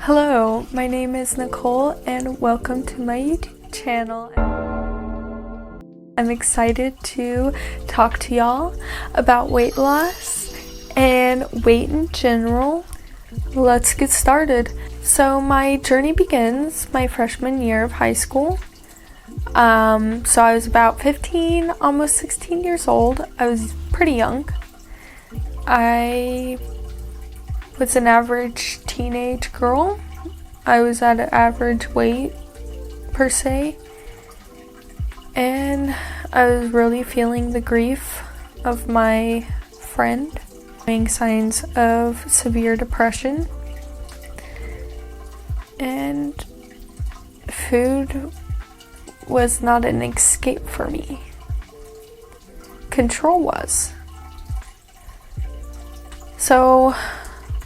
Hello, my name is Nicole and welcome to my YouTube channel. I'm excited to talk to y'all about weight loss and weight in general. Let's get started. So my journey begins my freshman year of high school. So I was about 15, almost 16 years old. I was pretty young. I was an average teenage girl. I was at an average weight per se, and I was really feeling the grief of my friend, showing signs of severe depression, and food was not an escape for me. Control was. So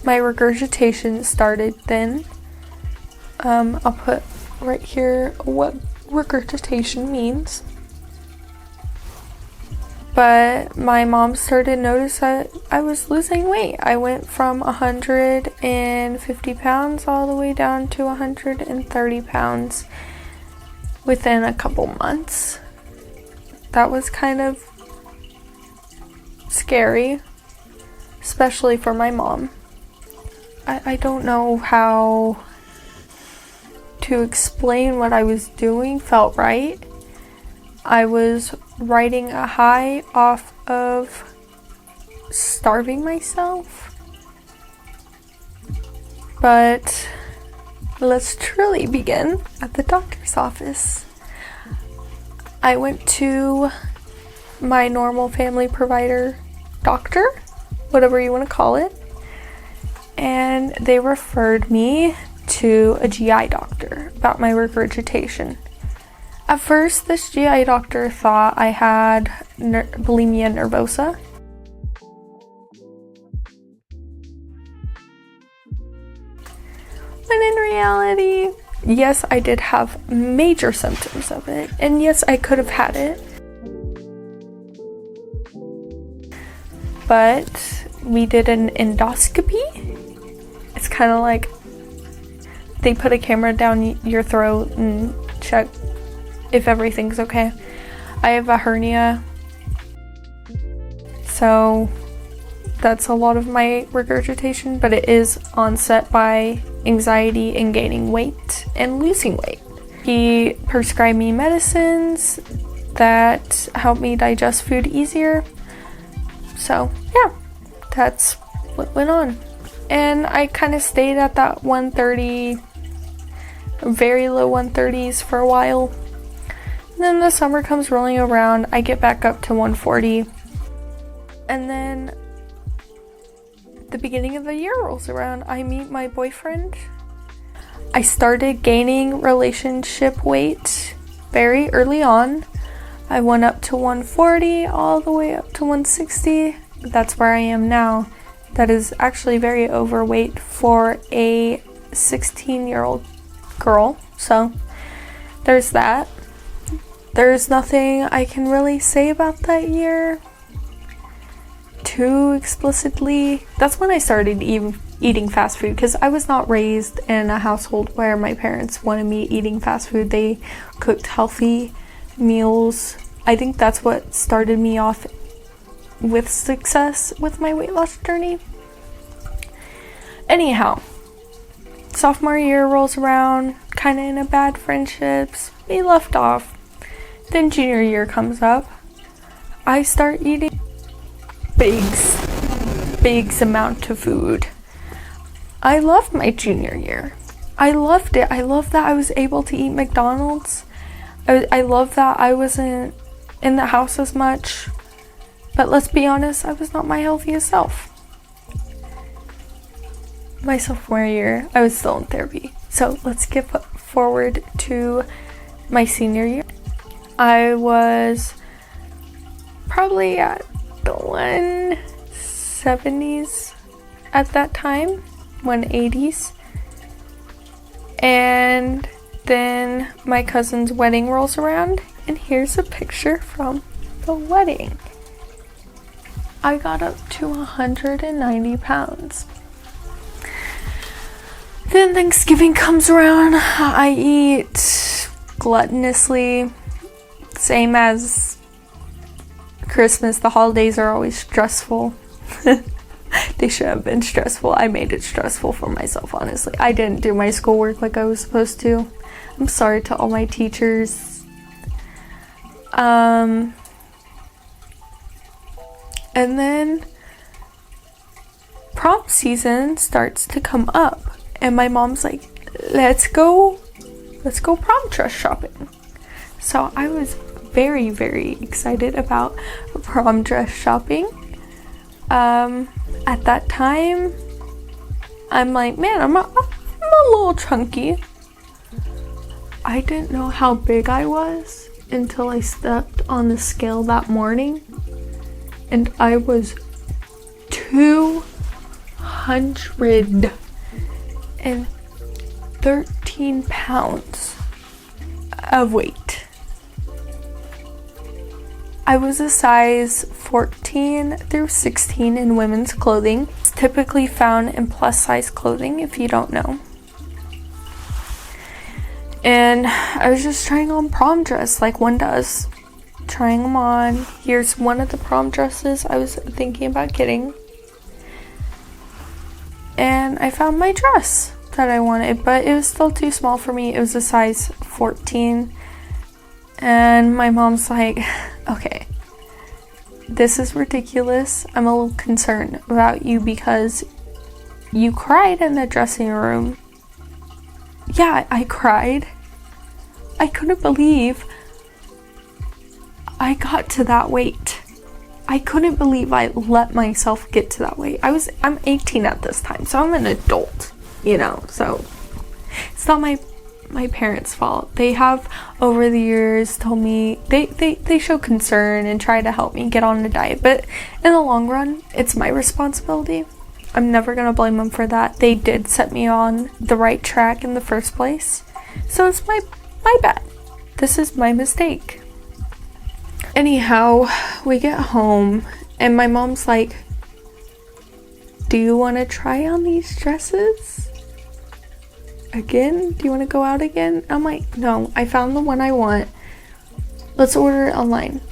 my regurgitation started then. I'll put right here what regurgitation means. But my mom started to notice that I was losing weight. I went from 150 pounds all the way down to 130 pounds within a couple months. That was kind of scary, especially for my mom. I don't know how to explain what I was doing felt right. I was riding a high off of starving myself. But let's truly begin at the doctor's office. I went to my normal family provider doctor, whatever you want to call it, and they referred me to a GI doctor about my regurgitation. At first, this GI doctor thought I had bulimia nervosa. When in reality, yes, I did have major symptoms of it, and yes, I could have had it. But we did an endoscopy. It's kind of like they put a camera down your throat and check if everything's okay. I have a hernia, so that's a lot of my regurgitation, but it is onset by anxiety and gaining weight and losing weight. He prescribed me medicines that help me digest food easier. So yeah, that's what went on. And I kind of stayed at that 130, very low 130s for a while. And then the summer comes rolling around, I get back up to 140. And then the beginning of the year rolls around, I meet my boyfriend. I started gaining relationship weight very early on. I went up to 140 all the way up to 160. That's where I am now. That is actually very overweight for a 16-year-old girl. So there's that. There's nothing I can really say about that year too explicitly. That's when I started eating fast food, because I was not raised in a household where my parents wanted me eating fast food. They cooked healthy meals. I think that's what started me off with success with my weight loss journey. Anyhow, sophomore year rolls around, kind of in a bad friendships. We left off. Then junior year comes up. I start eating bigs amount of food. I loved my junior year. I loved it. I loved that I was able to eat McDonald's. I love that I wasn't in the house as much. But let's be honest, I was not my healthiest self. My sophomore year, I was still in therapy. So let's skip forward to my senior year. I was probably at the 170s at that time, 180s. And then my cousin's wedding rolls around, and here's a picture from the wedding. I got up to 190 pounds. Then Thanksgiving comes around. I eat gluttonously, same as Christmas. The holidays are always stressful. They should have been stressful. I made it stressful for myself, honestly. I didn't do my schoolwork like I was supposed to. I'm sorry to all my teachers. And then prom season starts to come up, and my mom's like, let's go prom dress shopping. So I was very, very excited about prom dress shopping. At that time, I'm like, man, I'm a little chunky. I didn't know how big I was until I stepped on the scale that morning, and I was 213 pounds of weight. I was a size 14 through 16 in women's clothing. It's typically found in plus size clothing, if you don't know. And I was just trying on prom dress like one does. Trying them on. Here's one of the prom dresses I was thinking about getting. And I found my dress that I wanted, but it was still too small for me. It was a size 14. And my mom's like, okay, this is ridiculous. I'm a little concerned about you because you cried in the dressing room. Yeah, I cried. I couldn't believe I got to that weight. I couldn't believe I let myself get to that weight. I'm 18 at this time, so I'm an adult, you know, so it's not my parents' fault. They have over the years told me they show concern and try to help me get on a diet, but in the long run, it's my responsibility. I'm never gonna blame them for that. They did set me on the right track in the first place, so it's my bad. This is my mistake. Anyhow, we get home and my mom's like, do you want to try on these dresses again? Do you want to go out again? I'm like, no, I found the one I want. Let's order it online.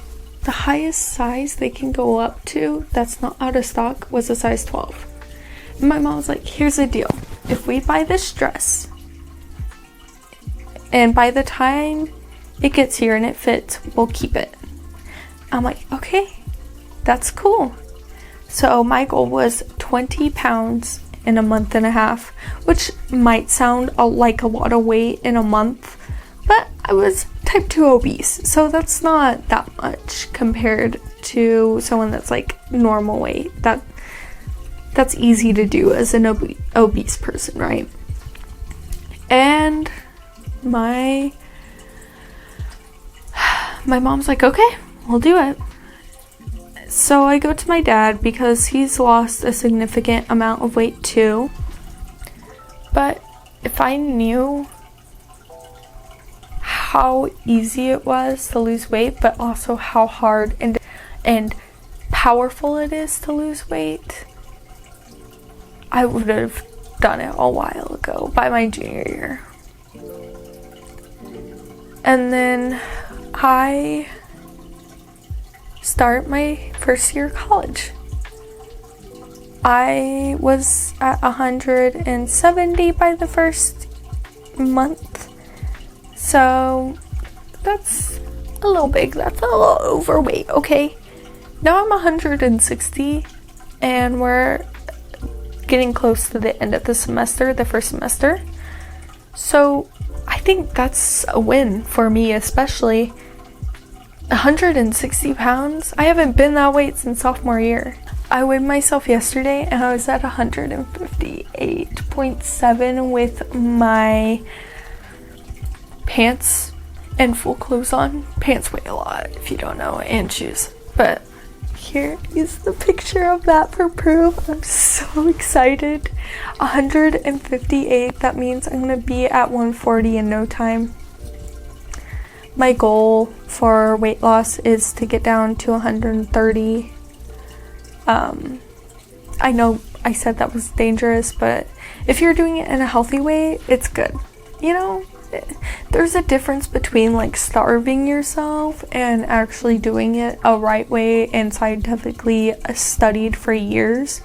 The highest size they can go up to that's not out of stock was a size 12. And my mom's like, here's the deal. If we buy this dress and by the time it gets here and it fits, we'll keep it. I'm like, okay, that's cool. So my goal was 20 pounds in a month and a half, which might sound like a lot of weight in a month, but I was type 2 obese, so that's not that much compared to someone that's like normal weight. That's easy to do as an obese person, right? And my mom's like, okay, we'll do it. So I go to my dad because he's lost a significant amount of weight too. But if I knew how easy it was to lose weight, but also how hard and powerful it is to lose weight, I would have done it a while ago, by my junior year. And then I start my first year of college. I was at 170 by the first month. So that's a little big. That's a little overweight, okay? Now I'm 160 and we're getting close to the end of the semester, the first semester. So I think that's a win for me, especially 160 pounds. I haven't been that weight since sophomore year. I weighed myself yesterday and I was at 158.7 with my pants and full clothes on. Pants weigh a lot if you don't know, and shoes. But here is the picture of that for proof. I'm so excited. 158, that means I'm gonna be at 140 in no time. My goal for weight loss is to get down to 130 I know I said that was dangerous, but if you're doing it in a healthy way, it's good. You know, there's a difference between like starving yourself and actually doing it a right way and scientifically studied for years.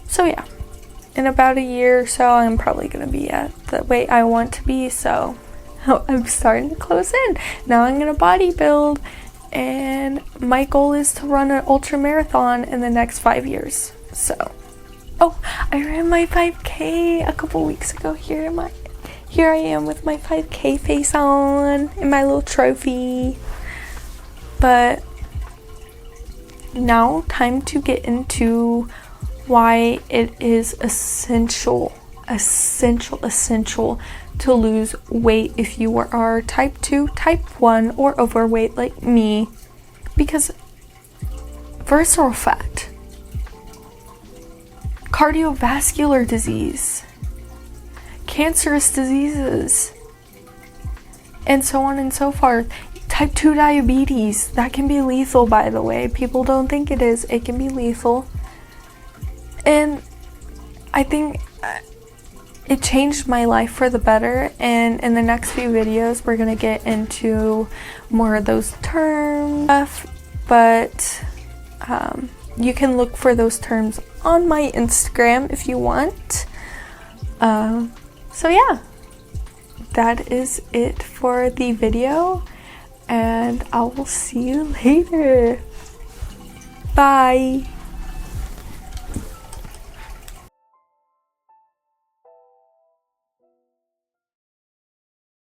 So yeah, in about a year or so, I'm probably gonna be at the weight I want to be. So I'm starting to close in. Now I'm gonna bodybuild, and my goal is to run an ultra marathon in the next 5 years. So, oh, I ran my 5K a couple weeks ago. Here I am with my 5K face on and my little trophy. But now, time to get into why it is essential to lose weight if you are type 2, type 1, or overweight like me. Because visceral fat, cardiovascular disease, cancerous diseases, and so on and so forth. Type 2 diabetes, that can be lethal, by the way. People don't think it is. It can be lethal. And I think it changed my life for the better, and in the next few videos we're gonna get into more of those terms, but you can look for those terms on my Instagram if you want. So yeah, that is it for the video, and I will see you later. Bye.